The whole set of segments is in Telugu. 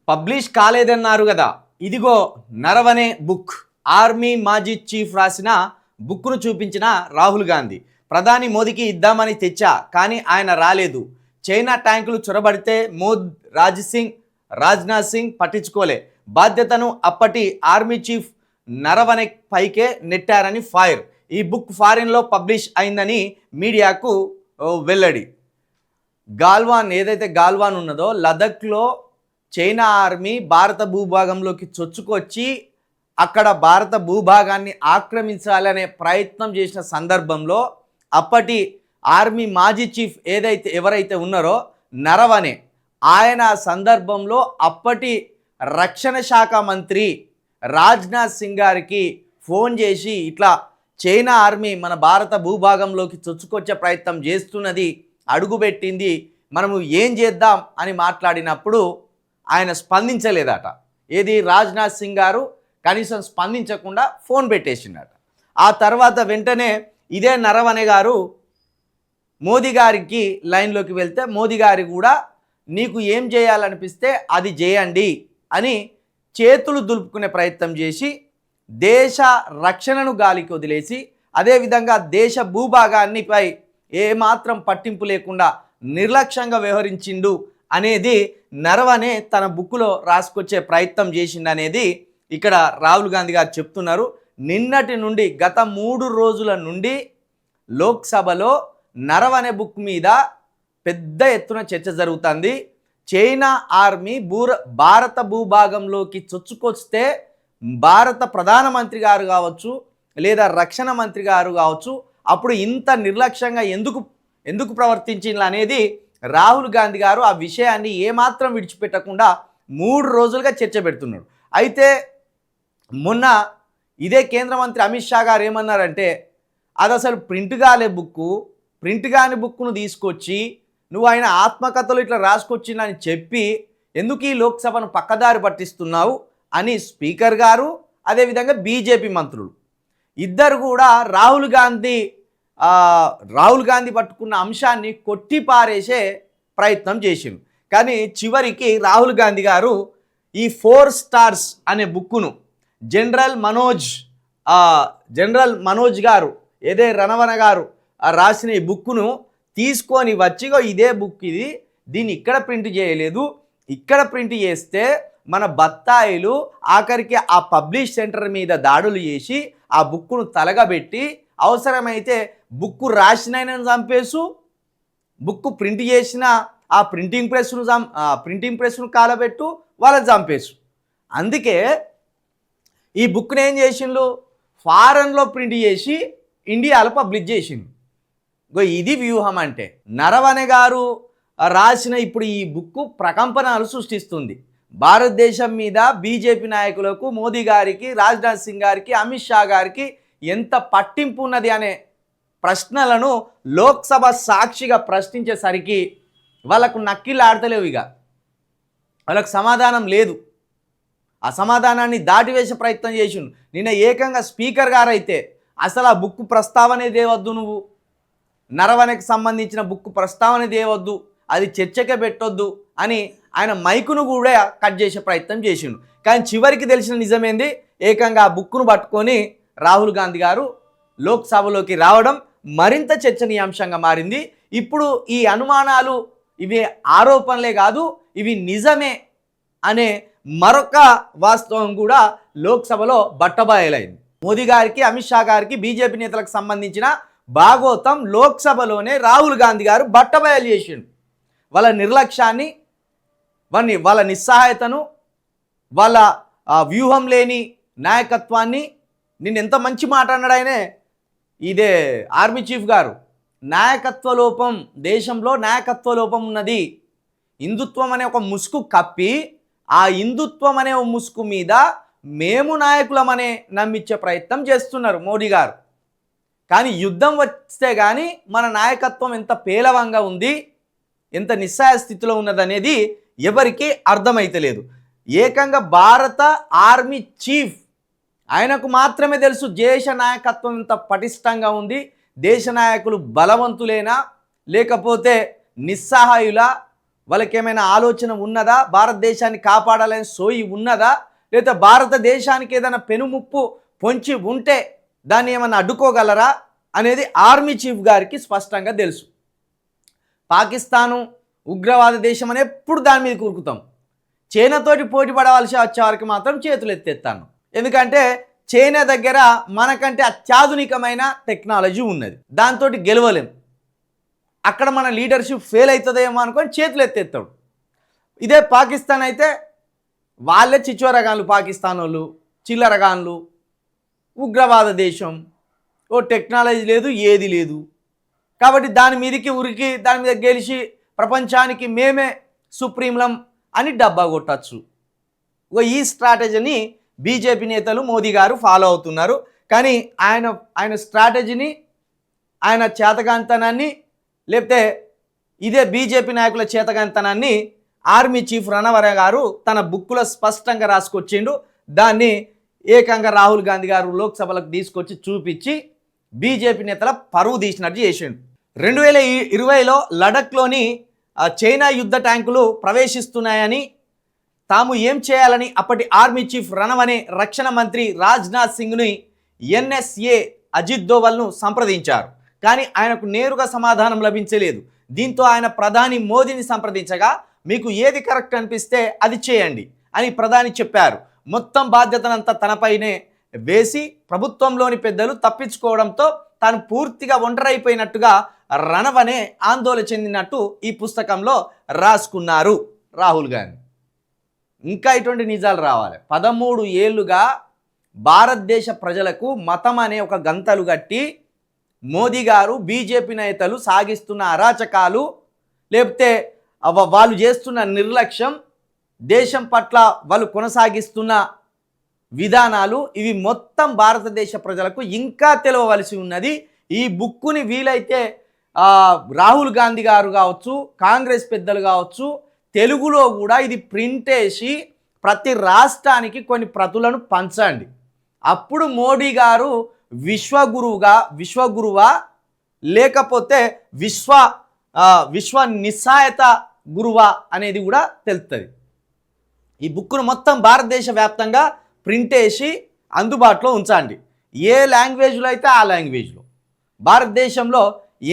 పబ్లిష్ కాలేదన్నారు కదా. ఇదిగో నరవనే బుక్. ఆర్మీ మాజీ చీఫ్ రాసిన బుక్ను చూపించిన రాహుల్ గాంధీ. ప్రధాని మోదీకి ఇద్దామని తెచ్చా, కానీ ఆయన రాలేదు. చైనా ట్యాంకులు చొరబడితే రాజ్నాథ్ సింగ్ పట్టించుకోలే. బాధ్యతను అప్పటి ఆర్మీ చీఫ్ నరవనే పైకే నెట్టారని ఫైర్. ఈ బుక్ ఫారిన్లో పబ్లిష్ అయిందని మీడియాకు వెల్లడి. గాల్వాన్ ఏదైతే గాల్వాన్ ఉన్నదో లదఖ్లో చైనా ఆర్మీ భారత భూభాగంలోకి చొచ్చుకొచ్చి అక్కడ భారత భూభాగాన్ని ఆక్రమించాలనే ప్రయత్నం చేసిన సందర్భంలో అప్పటి ఆర్మీ మాజీ చీఫ్ ఎవరైతే ఉన్నారో నరవనే, ఆయన సందర్భంలో అప్పటి రక్షణ శాఖ మంత్రి రాజ్నాథ్ సింగ్ గారికి ఫోన్ చేసి ఇట్లా చైనా ఆర్మీ మన భారత భూభాగంలోకి చొచ్చుకొచ్చే ప్రయత్నం చేస్తున్నది, అడుగుపెట్టింది, మనము ఏం చేద్దాం అని మాట్లాడినప్పుడు ఆయన స్పందించలేదట. ఏది రాజ్నాథ్ సింగ్ గారు కనీసం స్పందించకుండా ఫోన్ పెట్టేసిందట. ఆ తర్వాత వెంటనే ఇదే నరవనే గారు మోదీ గారికి లైన్లోకి వెళ్తే మోదీ గారి కూడా నీకు ఏం చేయాలనిపిస్తే అది చేయండి అని చేతులు దులుపుకునే ప్రయత్నం చేసి దేశ రక్షణను గాలికి వదిలేసి అదేవిధంగా దేశ భూభాగాన్నిపై ఏమాత్రం పట్టింపు లేకుండా నిర్లక్ష్యంగా వ్యవహరించిండు అనేది నరవనే తన బుక్లో రాసుకొచ్చే ప్రయత్నం చేసిండనేది ఇక్కడ రాహుల్ గాంధీ గారు చెప్తున్నారు. నిన్నటి నుండి గత 3 రోజుల నుండి లోక్సభలో నరవనే బుక్ మీద పెద్ద ఎత్తున చర్చ జరుగుతుంది. చైనా ఆర్మీ భారత భూభాగంలోకి చొచ్చుకొస్తే భారత ప్రధానమంత్రి గారు కావచ్చు లేదా రక్షణ మంత్రి గారు కావచ్చు అప్పుడు ఇంత నిర్లక్ష్యంగా ఎందుకు ప్రవర్తించింది అనేది రాహుల్ గాంధీ గారు ఆ విషయాన్ని ఏమాత్రం విడిచిపెట్టకుండా 3 రోజులుగా చర్చ పెడుతున్నాడు. అయితే మొన్న ఇదే కేంద్ర మంత్రి అమిత్ షా గారు ఏమన్నారంటే అది అసలు ప్రింట్ కాని బుక్ను తీసుకొచ్చి నువ్వు ఆయన ఆత్మకథలు ఇట్లా రాసుకొచ్చిందని చెప్పి ఎందుకు ఈ లోక్సభను పక్కదారి పట్టిస్తున్నావు అని స్పీకర్ గారు అదేవిధంగా బీజేపీ మంత్రులు ఇద్దరు కూడా రాహుల్ గాంధీ పట్టుకున్న అంశాన్ని కొట్టిపారేసే ప్రయత్నం చేసిండు. కానీ చివరికి రాహుల్ గాంధీ గారు ఈ 4 స్టార్స్ అనే బుక్కును జనరల్ మనోజ్ గారు రణవన గారు రాసిన ఈ బుక్కును తీసుకొని వచ్చిగో ఇదే బుక్ దీన్ని ఇక్కడ ప్రింట్ చేయలేదు, ఇక్కడ ప్రింట్ చేస్తే మన బత్తాయిలు ఆఖరికి ఆ పబ్లిష్ సెంటర్ మీద దాడులు చేసి ఆ బుక్కును తలగబెట్టి అవసరమైతే బుక్కు రాసినైనా చంపేసు, బుక్కు ప్రింట్ చేసిన ఆ ప్రింటింగ్ ప్రెస్ను కాలబెట్టు, వాళ్ళని చంపేసు. అందుకే ఈ బుక్ని ఏం చేసిండు, ఫారెన్లో ప్రింట్ చేసి ఇండియాలో పబ్లిష్ చేసిండు. ఇది వ్యూహం అంటే. నరవనే గారు రాసిన ఇప్పుడు ఈ బుక్కు ప్రకంపనలు సృష్టిస్తుంది. భారతదేశం మీద బీజేపీ నాయకులకు, మోదీ గారికి, రాజ్నాథ్ సింగ్ గారికి, అమిత్ షా గారికి ఎంత పట్టింపు ఉన్నది అనే ప్రశ్నలను లోక్సభ సాక్షిగా ప్రశ్నించేసరికి వాళ్ళకు నక్కిళ్ళు ఆడతలేవు. ఇక వాళ్ళకు సమాధానం లేదు. ఆ సమాధానాన్ని దాటివేసే ప్రయత్నం చేసిండు. నిన్న ఏకంగా స్పీకర్ గారు అయితే అసలు ఆ బుక్ ప్రస్తావనే దేవద్దు, నువ్వు నరవనకి సంబంధించిన బుక్ ప్రస్తావన దేవద్దు, అది చర్చకే పెట్టొద్దు అని ఆయన మైకును కూడా కట్ చేసే ప్రయత్నం చేసిండు. కానీ చివరికి తెలిసిన నిజమేంది, ఏకంగా ఆ బుక్ను పట్టుకొని రాహుల్ గాంధీ గారు లోక్సభలోకి రావడం మరింత చర్చనీయాంశంగా మారింది. ఇప్పుడు ఈ అనుమానాలు ఇవి ఆరోపణలే కాదు, ఇవి నిజమే అనే మరొక వాస్తవం కూడా లోక్సభలో బట్టబయలైంది. మోదీ గారికి, అమిత్ షా గారికి, బీజేపీ నేతలకు సంబంధించిన భాగోతం లోక్సభలోనే రాహుల్ గాంధీ గారు బట్టబయలు చేసిండు. వాళ్ళ నిర్లక్ష్యాన్ని, వాళ్ళ నిస్సహాయతను, వాళ్ళ వ్యూహం లేని నాయకత్వాన్ని. నిన్న ఎంత మంచి మాట అన్నాడు ఆయనే, ఇదే ఆర్మీ చీఫ్ గారు, నాయకత్వ లోపం, దేశంలో నాయకత్వ లోపం ఉన్నది. హిందుత్వం అనే ఒక ముసుగు కప్పి ఆ హిందుత్వం అనే ముసుగు మీద మేము నాయకులమనే నమ్మించే ప్రయత్నం చేస్తున్నారు మోడీ గారు. కానీ యుద్ధం వస్తే కానీ మన నాయకత్వం ఎంత పేలవంగా ఉంది, ఎంత నిస్సహాయ స్థితిలో ఉన్నదనేది ఎవరికి అర్థమైతలేదు. ఏకంగా భారత ఆర్మీ చీఫ్ ఆయనకు మాత్రమే తెలుసు దేశ నాయకత్వం ఎంత పటిష్టంగా ఉంది, దేశ నాయకులు బలవంతులేనా లేకపోతే నిస్సహాయుల, వాళ్ళకి ఏమైనా ఆలోచన ఉన్నదా, భారతదేశాన్ని కాపాడాలని సోయి ఉన్నదా, లేదా భారతదేశానికి ఏదైనా పెనుముప్పు పొంచి ఉంటే దాన్ని ఏమైనా అడ్డుకోగలరా అనేది ఆర్మీ చీఫ్ గారికి స్పష్టంగా తెలుసు. పాకిస్తాను ఉగ్రవాద దేశం అని ఎప్పుడు దాని మీద కూరుకుతాం. చైనాతోటి పోటీ పడవలసి వచ్చే వారికి మాత్రం చేతులు ఎత్తేస్తాను. ఎందుకంటే చైనా దగ్గర మనకంటే అత్యాధునికమైన టెక్నాలజీ ఉన్నది, దాంతో గెలవలేం. అక్కడ మన లీడర్షిప్ ఫెయిల్ అవుతుందేమో అనుకొని చేతులు ఎత్తేస్తాడు. ఇదే పాకిస్తాన్ అయితే వాళ్ళే చిచ్చోరగాన్లు, పాకిస్తాన్ వాళ్ళు చిల్లరగాన్లు, ఉగ్రవాద దేశం, ఓ టెక్నాలజీ లేదు, ఏది లేదు. కాబట్టి దాని మీదకి ఉరికి దాని మీద గెలిచి ప్రపంచానికి మేమే సుప్రీంలం అని డబ్బా కొట్టచ్చు. ఈ స్ట్రాటజీని బీజేపీ నేతలు మోదీ గారు ఫాలో అవుతున్నారు. కానీ ఆయన స్ట్రాటజీని, ఆయన చేతగాంతనాన్ని, లేకపోతే ఇదే బీజేపీ నాయకుల చేతగాంతనాన్ని ఆర్మీ చీఫ్ రణవరే గారు తన బుక్లో స్పష్టంగా రాసుకొచ్చిండు. దాన్ని ఏకంగా రాహుల్ గాంధీ గారు లోక్సభలకు తీసుకొచ్చి చూపించి బీజేపీ నేతల పరువు తీసినట్టు చేసిండు. 2020లో లడఖ్లోని చైనా యుద్ధ ట్యాంకులు ప్రవేశిస్తున్నాయని, తాము ఏం చేయాలని అప్పటి ఆర్మీ చీఫ్ రణవనే రక్షణ మంత్రి రాజ్నాథ్ సింగ్ని ఎన్ఎస్ఏ అజిత్ దోవల్ను సంప్రదించారు. కానీ ఆయనకు నేరుగా సమాధానం లభించలేదు. దీంతో ఆయన ప్రధాని మోదీని సంప్రదించగా మీకు ఏది కరెక్ట్ అనిపిస్తే అది చేయండి అని ప్రధాని చెప్పారు. మొత్తం బాధ్యతనంతా తనపైనే వేసి ప్రభుత్వంలోని పెద్దలు తప్పించుకోవడంతో తాను పూర్తిగా ఒంటరైపోయినట్టుగా రణవనే ఆందోళన చెందినట్టు ఈ పుస్తకంలో రాసుకున్నారు రాహుల్ గాంధీ. ఇంకా ఇటువంటి నిజాలు రావాలి. 13 ఏళ్ళుగా భారతదేశ ప్రజలకు మతం అనే ఒక గంతలు కట్టి మోదీ గారు, బీజేపీ నేతలు సాగిస్తున్న అరాచకాలు, లేకపోతే వాళ్ళు చేస్తున్న నిర్లక్ష్యం, దేశం పట్ల వాళ్ళు కొనసాగిస్తున్న విధానాలు, ఇవి మొత్తం భారతదేశ ప్రజలకు ఇంకా తెలవవలసి ఉన్నది. ఈ బుక్కుని వీలైతే రాహుల్ గాంధీ గారు కావచ్చు, కాంగ్రెస్ పెద్దలు కావచ్చు, తెలుగులో కూడా ఇది ప్రింట్ వేసి ప్రతి రాష్ట్రానికి కొన్ని ప్రతులను పంచండి. అప్పుడు మోడీ గారు విశ్వగురువా లేకపోతే విశ్వ నిస్సాయత గురువా అనేది కూడా తెలుస్తుంది. ఈ బుక్ను మొత్తం భారతదేశ వ్యాప్తంగా ప్రింట్ వేసి అందుబాటులో ఉంచండి. ఏ లాంగ్వేజ్లో అయితే ఆ లాంగ్వేజ్లో. భారతదేశంలో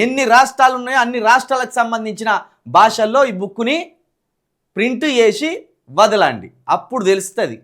ఎన్ని రాష్ట్రాలు ఉన్నాయో అన్ని రాష్ట్రాలకు సంబంధించిన భాషల్లో ఈ బుక్ని ప్రింట్ చేసి వదలండి. అప్పుడు తెలుస్తుంది